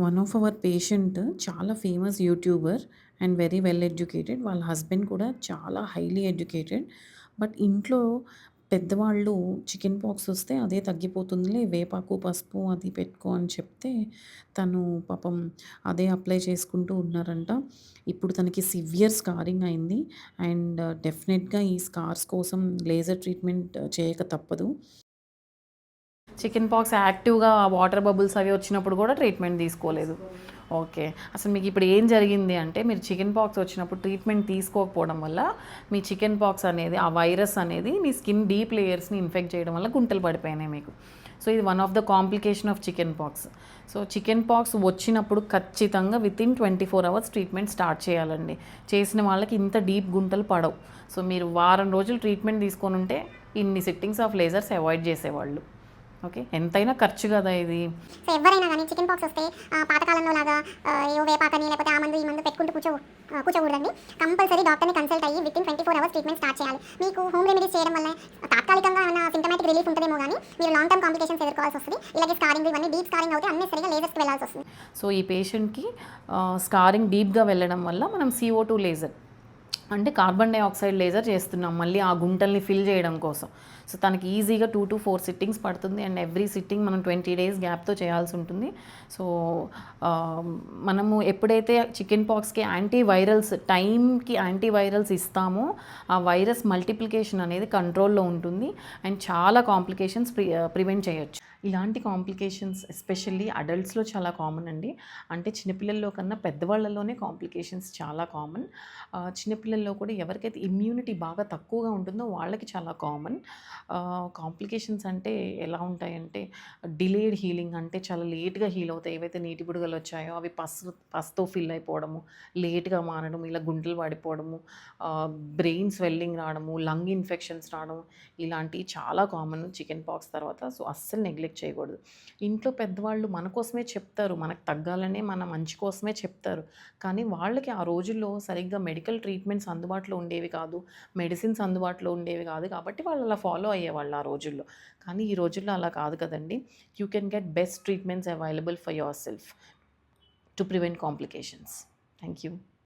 One of our patient చాలా famous YouTuber and very well educated. వాళ్ళ husband కూడా చాలా హైలీ ఎడ్యుకేటెడ్. బట్ ఇంట్లో పెద్దవాళ్ళు చికెన్ పాక్స్ వస్తే అదే తగ్గిపోతుందిలే వేపాకు, పసుపు అది పెట్టుకో అని చెప్తే తను పాపం అదే అప్లై చేసుకుంటూ ఉన్నారంట. ఇప్పుడు తనకి సివియర్ స్కారింగ్ అయింది. అండ్ డెఫినెట్‌గా ఈ స్కార్స్ కోసం లేజర్ ట్రీట్మెంట్ చేయక తప్పదు. చికెన్ పాక్స్ యాక్టివ్‌గా వాటర్ బబుల్స్ అవి వచ్చినప్పుడు కూడా ట్రీట్మెంట్ తీసుకోలేదు. ఓకే. అసలు మీకు ఇప్పుడు ఏం జరిగింది అంటే మీరు చికెన్ పాక్స్ వచ్చినప్పుడు ట్రీట్మెంట్ తీసుకోకపోవడం వల్ల మీ చికెన్ పాక్స్ అనేది ఆ వైరస్ అనేది మీ స్కిన్ డీప్ లేయర్స్ని ఇన్ఫెక్ట్ చేయడం వల్ల గుంటలు పడిపోయినాయి మీకు. సో ఇది one of the complication of chicken pox. So chicken pox వచ్చినప్పుడు ఖచ్చితంగా వితిన్ 24 అవర్స్ ట్రీట్మెంట్ స్టార్ట్ చేయాలండి. చేసిన వాళ్ళకి ఇంత డీప్ గుంటలు పడవు. సో మీరు వారం రోజులు ట్రీట్మెంట్ తీసుకొని ఉంటే ఇన్ని సిట్టింగ్స్ ఆఫ్ లేజర్స్ అవాయిడ్ చేసేవాళ్ళు. ఓకే. ఎంతైనా ఖర్చు కదా ఇది. సో ఎవరైనా కానీ చికెన్ పాక్స్ వస్తే పాతకాలంలో లాగా ఏవో వేపాకని లేకపోతే ఆ మందు ఈ మందు పెట్టుకుంటూ కూర్చోకూడదండి. కంపల్సరీ డాక్టర్ని కన్సల్ట్ అయ్యి వితిన్ 24 అవర్స్ ట్రీట్మెంట్ స్టార్ట్ చేయాలి. మీకు హోమ్ రెమెడీస్ చేయడం వల్ల తాత్కాలికంగా ఏమైనా సింటమాటిక్ రిలీఫ్ ఉంటుందేమో కానీ మీరు లాంగ్ టర్మ్ కాంప్లికేషన్స్ ఎదుర్కోవాల్సి వస్తుంది. ఇలాగే స్కారింగ్ ఇవన్నీ డీప్ స్కారింగ్ అవుతే అన్నెసరిగా లేజర్స్కి వెళ్ళాల్సి వస్తుంది. సో ఈ పేషెంట్కి స్కారింగ్ డీప్గా వెళ్ళడం వల్ల మనం CO2 లేజర్ అంటే కార్బన్ డైఆక్సైడ్ లేజర్ చేస్తున్నాం మళ్ళీ ఆ గుంటల్ని ఫిల్ చేయడం కోసం. సో తనకి ఈజీగా 2 to 4 సిట్టింగ్స్ పడుతుంది. అండ్ ఎవ్రీ సిట్టింగ్ మనం 20 days గ్యాప్తో చేయాల్సి ఉంటుంది. సో మనము ఎప్పుడైతే చికెన్ పాక్స్కి యాంటీవైరల్స్ టైంకి యాంటీవైరల్స్ ఇస్తామో ఆ వైరస్ మల్టిప్లికేషన్ అనేది కంట్రోల్లో ఉంటుంది అండ్ చాలా కాంప్లికేషన్స్ ప్రివెంట్ చేయొచ్చు. ఇలాంటి కాంప్లికేషన్స్ ఎస్పెషల్లీ అడల్ట్స్లో చాలా కామన్ అండి. అంటే చిన్నపిల్లల్లో కన్నా పెద్దవాళ్ళలోనే కాంప్లికేషన్స్ చాలా కామన్. చిన్నపిల్లల్లో కూడా ఎవరికైతే ఇమ్యూనిటీ బాగా తక్కువగా ఉంటుందో వాళ్ళకి చాలా కామన్. కాంప్లికేషన్స్ అంటే ఎలా ఉంటాయంటే డిలేడ్ హీలింగ్, అంటే చాలా లేట్గా హీల్ అవుతాయి. ఏవైతే నీటి బుడగలు వచ్చాయో అవి పసుతో ఫిల్ అయిపోవడము, లేట్గా మారడం, ఇలా గుంటలు పడిపోవడము, బ్రెయిన్ స్వెల్లింగ్ రావడము, లంగ్ ఇన్ఫెక్షన్స్ రావడం, ఇలాంటివి చాలా కామన్ చికెన్ పాక్స్ తర్వాత. సో అస్సలు నెగ్లెక్ట్ చేయకూడదు. ఇంట్లో పెద్దవాళ్ళు మన కోసమే చెప్తారు, మనకు తగ్గాలనే మన మంచి కోసమే చెప్తారు. కానీ వాళ్ళకి ఆ రోజుల్లో సరిగ్గా మెడికల్ ట్రీట్మెంట్స్ అందుబాటులో ఉండేవి కాదు, మెడిసిన్స్ అందుబాటులో ఉండేవి కాదు. కాబట్టి వాళ్ళు అలా ఫాలో అయ్యేవాళ్ళు ఆ రోజుల్లో. కానీ ఈ రోజుల్లో అలా కాదు కదండి. You can get best treatments available for your self to prevent complications. Thank you.